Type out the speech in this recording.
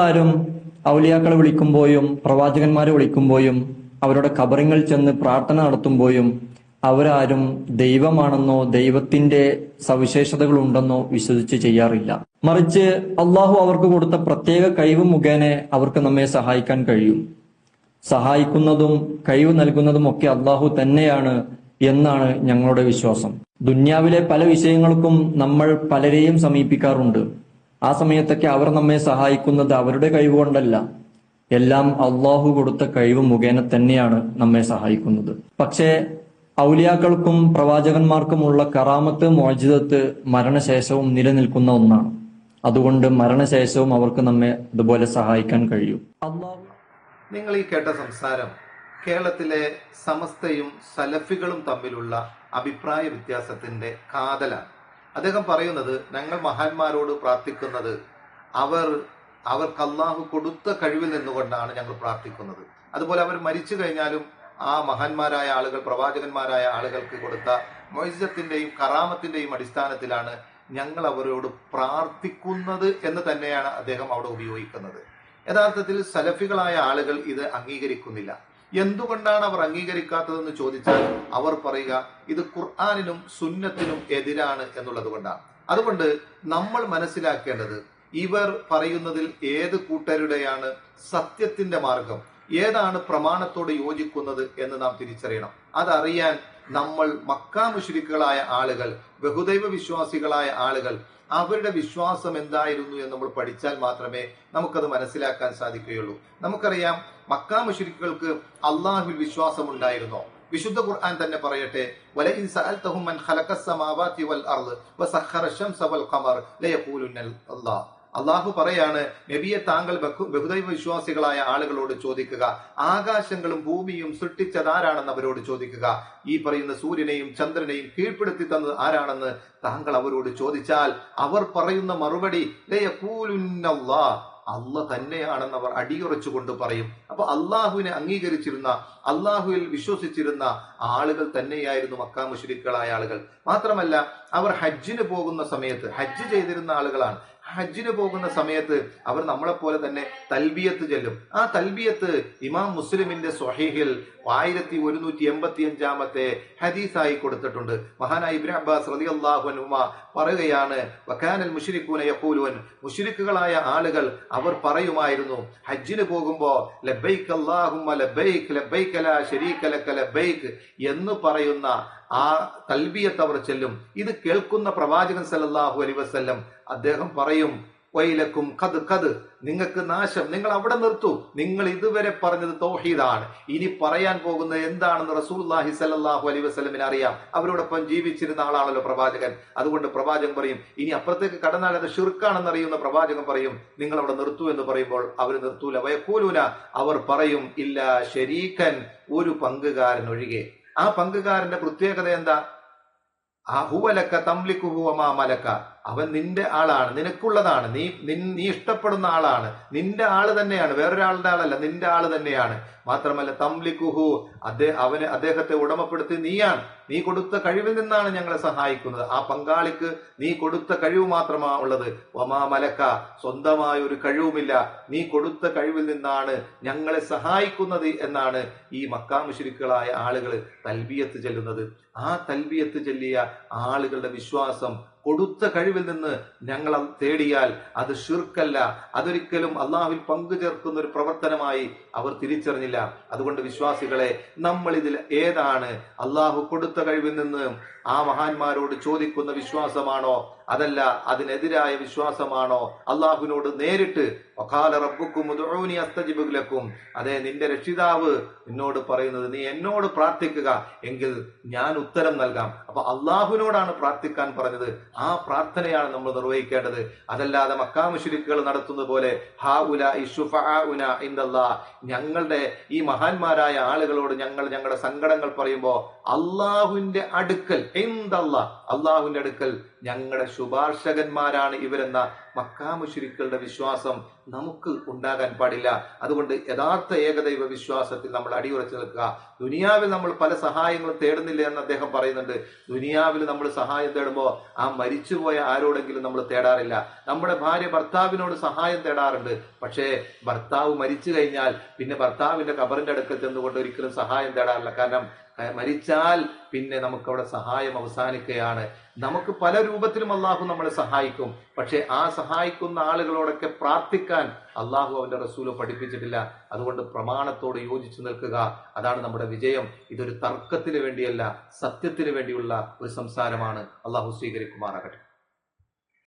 ആരും ഔലിയാക്കളെ വിളിക്കുമ്പോഴും പ്രവാചകന്മാരെ വിളിക്കുമ്പോഴും അവരുടെ ഖബറിങ്ങൾ ചെന്ന് പ്രാർത്ഥന നടത്തുമ്പോഴും അവരാരും ദൈവമാണെന്നോ ദൈവത്തിന്റെ സവിശേഷതകൾ ഉണ്ടെന്നോ വിശ്വസിച്ച് ചെയ്യാറില്ല. മറിച്ച് അള്ളാഹു അവർക്ക് കൊടുത്ത പ്രത്യേക കഴിവ് മുഖേന അവർക്ക് നമ്മെ സഹായിക്കാൻ കഴിയും. സഹായിക്കുന്നതും കഴിവ് നൽകുന്നതും ഒക്കെ അള്ളാഹു തന്നെയാണ് എന്നാണ് ഞങ്ങളുടെ വിശ്വാസം. ദുന്യാവിലെ പല വിഷയങ്ങൾക്കും നമ്മൾ പലരെയും സമീപിക്കാറുണ്ട്. ആ സമയത്തൊക്കെ അവർ നമ്മെ സഹായിക്കുന്നത് അവരുടെ കഴിവ് കൊണ്ടല്ല, എല്ലാം അള്ളാഹു കൊടുത്ത കഴിവ് മുഖേന തന്നെയാണ് നമ്മെ സഹായിക്കുന്നത്. പക്ഷേ ഔലിയാക്കൾക്കും പ്രവാചകന്മാർക്കുമുള്ള കറാമത്ത് മുഅ്ജിസത്ത് മരണശേഷവും നിലനിൽക്കുന്ന ഒന്നാണ്. അതുകൊണ്ട് മരണശേഷവും അവർക്ക് നമ്മെ അതുപോലെ സഹായിക്കാൻ കഴിയും. നിങ്ങൾ ഈ കേട്ട സംസാരം കേരളത്തിലെ സമസ്തയും സലഫികളും തമ്മിലുള്ള അഭിപ്രായ വ്യത്യാസത്തിന്റെ കാതലാണ്. അദ്ദേഹം പറയുന്നത്, ഞങ്ങൾ മഹാന്മാരോട് പ്രാർത്ഥിക്കുന്നത് അവർക്ക് അള്ളാഹു കൊടുത്ത കഴിവിൽ നിന്നുകൊണ്ടാണ് ഞങ്ങൾ പ്രാർത്ഥിക്കുന്നത്. അതുപോലെ അവർ മരിച്ചു കഴിഞ്ഞാലും ആ മഹാന്മാരായ ആളുകൾ, പ്രവാചകന്മാരായ ആളുകൾക്ക് കൊടുത്ത മുഅ്ജിസത്തിന്റെയും കറാമത്തിന്റെയും അടിസ്ഥാനത്തിലാണ് ഞങ്ങൾ അവരോട് പ്രാർത്ഥിക്കുന്നത് എന്ന് തന്നെയാണ് അദ്ദേഹം അവിടെ ഉപയോഗിക്കുന്നത്. യഥാർത്ഥത്തിൽ സലഫികളായ ആളുകൾ ഇത് അംഗീകരിക്കുന്നില്ല. എന്തുകൊണ്ടാണ് അവർ അംഗീകരിക്കാത്തതെന്ന് ചോദിച്ചാൽ അവർ പറയുക, ഇത് ഖുർആനിനും സുന്നത്തിനും എതിരാണ് എന്നുള്ളത് കൊണ്ടാണ്. അതുകൊണ്ട് നമ്മൾ മനസ്സിലാക്കേണ്ടത്, ഇവർ പറയുന്നതിൽ ഏത് കൂട്ടരുടെയാണ് സത്യത്തിന്റെ മാർഗം, ഏതാണ് പ്രമാണത്തോട് യോജിക്കുന്നത് എന്ന് നാം തിരിച്ചറിയണം. അതറിയാൻ നമ്മൾ മക്കാ മുശ്രിക്കുകളായ ആളുകൾ, ബഹുദൈവ വിശ്വാസികളായ ആളുകൾ, അവരുടെ വിശ്വാസം എന്തായിരുന്നു എന്ന് നമ്മൾ പഠിച്ചാൽ മാത്രമേ നമുക്കത് മനസ്സിലാക്കാൻ സാധിക്കുകയുള്ളൂ. നമുക്കറിയാം, മക്കാ മുശ്രിക്കുകൾക്ക് അള്ളാഹുവിൽ വിശ്വാസം ഉണ്ടായിരുന്നോ? വിശുദ്ധ ഖുർആൻ തന്നെ പറയട്ടെ, വലഇൻ സഅൽതഹും മൻ ഖലഖസ് സമാവാതി വൽ അർള് വസഖറ ശംസ വൽ ഖമർ ലയഖൂലുന അല്ലാഹ്. അള്ളാഹു പറയാണ്, നബിയെ താങ്കൾ ബഹുദൈവ വിശ്വാസികളായ ആളുകളോട് ചോദിക്കുക, ആകാശങ്ങളും ഭൂമിയും സൃഷ്ടിച്ചതാരാണെന്ന് അവരോട് ചോദിക്കുക, ഈ പറയുന്ന സൂര്യനെയും ചന്ദ്രനെയും കീഴ്പ്പെടുത്തി തന്നത് ആരാണെന്ന് താങ്കൾ അവരോട് ചോദിച്ചാൽ അവർ പറയുന്ന മറുപടി ലയഖൂലുന്നല്ലാഹ്, അള്ളാഹ് തന്നെയാണെന്ന് അവർ അടിയുറച്ചുകൊണ്ട് പറയും. അപ്പൊ അള്ളാഹുവിനെ അംഗീകരിച്ചിരുന്ന, അള്ളാഹുവിൽ വിശ്വസിച്ചിരുന്ന ആളുകൾ തന്നെയായിരുന്നു മക്കാ മുശ്രിക്കുകളായ ആളുകൾ. മാത്രമല്ല, അവർ ഹജ്ജിന് പോകുന്ന സമയത്ത് ഹജ്ജ് ചെയ്തിരുന്ന ആളുകളാണ്. ഹജ്ജിന് പോകുന്ന സമയത്ത് അവർ നമ്മളെപ്പോലെ തന്നെ തൽബിയത്ത് ചെല്ലും. ആ തൽബിയത്ത് ഇമാം മുസ്ലിമിന്റെ സ്വഹീഹിൽ 1185 ഹദീസായി കൊടുത്തിട്ടുണ്ട്. മഹാനായ ഇബ്നു അബ്ബാസ് റളിയല്ലാഹു അൻഹുമ പറയുകയാണ്, വകാനൽ മുശ്രികൂന യഖൂലൂൻ, മുശ്രിക്കുകളായ ആളുകൾ അവർ പറയുമായിരുന്നു ഹജ്ജിന് പോകുമ്പോ ലബ്ബൈക അല്ലാഹുമ്മ ലബ്ബൈക ലബ്ബൈക ലാ ശരീക ലക ലബ്ബൈക എന്ന് പറയുന്ന ആ തൽബിയത്ത് അവർ ചെല്ലും. ഇത് കേൾക്കുന്ന പ്രവാചകൻ സല്ലല്ലാഹു അലൈഹി വസല്ലം അദ്ദേഹം പറയും, വൈലക്കും ഖദ് ഖദ്, നിങ്ങൾക്ക് നാശം, നിങ്ങൾ അവിടെ നിർത്തൂ, നിങ്ങൾ ഇതുവരെ പറഞ്ഞത് തൗഹീദാണ്, ഇനി പറയാൻ പോകുന്നത് എന്താണെന്ന് റസൂലുള്ളാഹി സ്വല്ലല്ലാഹു അലൈഹി വസല്ലമിന് അറിയാം. അവരോടൊപ്പം ജീവിച്ചിരുന്ന ആളാണല്ലോ പ്രവാചകൻ. അതുകൊണ്ട് പ്രവാചകൻ പറയും, ഇനി അപ്പുറത്തേക്ക് കടന്നാൽ അത് ഷിർക്കാണെന്ന് അറിയുന്ന പ്രവാചകൻ പറയും, നിങ്ങൾ അവിടെ നിർത്തൂ എന്ന് പറയുമ്പോൾ അവർ നിർത്തൂല. വയഖൂലൂന, അവർ പറയും, ഇല്ല ശരീക്കൻ, ഒരു പങ്കുകാരൻ ഒഴികെ. ആ പങ്കുകാരന്റെ പ്രത്യേകത എന്താ? ഹുവലക തംലികുഹു വമാ മലക, അവൻ നിന്റെ ആളാണ്, നിനക്കുള്ളതാണ്, നീ ഇഷ്ടപ്പെടുന്ന ആളാണ്, നിന്റെ ആള് തന്നെയാണ്, വേറൊരാളുടെ ആളല്ല, നിന്റെ ആള് തന്നെയാണ്. മാത്രമല്ല തംലികുഹു, അദ്ദേഹത്തെ ഉടമപ്പെടുത്തി നീയാണ്, നീ കൊടുത്ത കഴിവിൽ നിന്നാണ് ഞങ്ങളെ സഹായിക്കുന്നത്. ആ പങ്കാളിക്ക് നീ കൊടുത്ത കഴിവ് മാത്രമാണ് ഉള്ളത്. വമാ മലക്ക, സ്വന്തമായ ഒരു കഴിവുമില്ല, നീ കൊടുത്ത കഴിവിൽ നിന്നാണ് ഞങ്ങളെ സഹായിക്കുന്നത് എന്നാണ് ഈ മക്കാ മുശ്രിക്കുകളായ ആളുകൾ തൽബിയത്ത് ചെല്ലുന്നത്. ആ തൽബിയത്ത് ചെല്ലിയ ആളുകളുടെ വിശ്വാസം കൊടുത്ത കഴിവിൽ നിന്ന് ഞങ്ങൾ തേടിയാൽ അത് ഷിർക്കല്ല, അതൊരിക്കലും അള്ളാഹുവിൽ പങ്കു ചേർക്കുന്ന ഒരു പ്രവർത്തനമായി അവർ തിരിച്ചറിഞ്ഞില്ല. അതുകൊണ്ട് വിശ്വാസികളെ, നമ്മൾ ഇതിൽ ഏതാണ്? അള്ളാഹു കൊടുത്ത കഴിവിൽ നിന്ന് ആ മഹാന്മാരോട് ചോദിക്കുന്ന വിശ്വാസമാണോ, അതല്ല അതിനെതിരായ വിശ്വാസമാണോ? അള്ളാഹുവിനോട് നേരിട്ട് വഖാല റബ്ബുക്കും ഉദ്ഊനി അസ്തജിബ് ലക്കും, അതെ, നിന്റെ രക്ഷിതാവ് നിന്നോട് പറയുന്നത്, നീ എന്നോട് പ്രാർത്ഥിക്കുക, എങ്കിൽ ഞാൻ ഉത്തരം നൽകാം. അപ്പൊ അള്ളാഹുവിനോടാണ് പ്രാർത്ഥിക്കാൻ പറഞ്ഞത്. ആ പ്രാർത്ഥനയാണ് നമ്മൾ നിർവഹിക്കേണ്ടത്. അതല്ലാതെ മക്കാ മുശ്രിക്കുകൾ നടത്തുന്നത് പോലെ ഹാഉലാഇ ശുഫആഉന ഇൻദല്ലാഹ്, ഞങ്ങളുടെ ഈ മഹാന്മാരായ ആളുകളോട് ഞങ്ങളുടെ സങ്കടങ്ങൾ പറയുമ്പോ അള്ളാഹുവിന്റെ അടുക്കൽ, ഇൻദല്ലാഹ്, അള്ളാഹുവിന്റെ അടുക്കൽ ഞങ്ങളുടെ ശുപാർശകന്മാരാണ് ഇവരെന്ന മക്കാ മുശ്രിക്കുകളുടെ വിശ്വാസം നമുക്ക് ഉണ്ടാകാൻ പാടില്ല. അതുകൊണ്ട് യഥാർത്ഥ ഏകദൈവ വിശ്വാസത്തിൽ നമ്മൾ അടിയുറച്ചു നിൽക്കുക. ദുനിയാവിൽ നമ്മൾ പല സഹായങ്ങളും തേടുന്നില്ല എന്ന് അദ്ദേഹം പറയുന്നുണ്ട്. ദുനിയാവിൽ നമ്മൾ സഹായം തേടുമ്പോൾ ആ മരിച്ചുപോയ ആരോടെങ്കിലും നമ്മൾ തേടാറില്ല. നമ്മുടെ ഭാര്യ ഭർത്താവിനോട് സഹായം തേടാറുണ്ട്. പക്ഷേ ഭർത്താവ് മരിച്ചു കഴിഞ്ഞാൽ പിന്നെ ഭർത്താവിന്റെ ഖബറിന്റെ അടുക്കൽ ചെന്നുകൊണ്ട് ഒരിക്കലും സഹായം തേടാറില്ല. കാരണം മരിച്ചാൽ പിന്നെ നമുക്കവിടെ സഹായം അവസാനിക്കുകയാണ്. നമുക്ക് പല രൂപത്തിലും അള്ളാഹു നമ്മളെ സഹായിക്കും. പക്ഷെ ആ സഹായിക്കുന്ന ആളുകളോടൊക്കെ പ്രാർത്ഥിക്കാൻ അള്ളാഹു അവന്റെ റസൂല് പഠിപ്പിച്ചിട്ടില്ല. അതുകൊണ്ട് പ്രമാണത്തോട് യോജിച്ചു നിൽക്കുക, അതാണ് നമ്മുടെ വിജയം. ഇതൊരു തർക്കത്തിന് വേണ്ടിയല്ല, സത്യത്തിന് വേണ്ടിയുള്ള ഒരു സംസാരമാണ്. അള്ളാഹു സ്വീകരിക്കുമാറാകട്ടെ.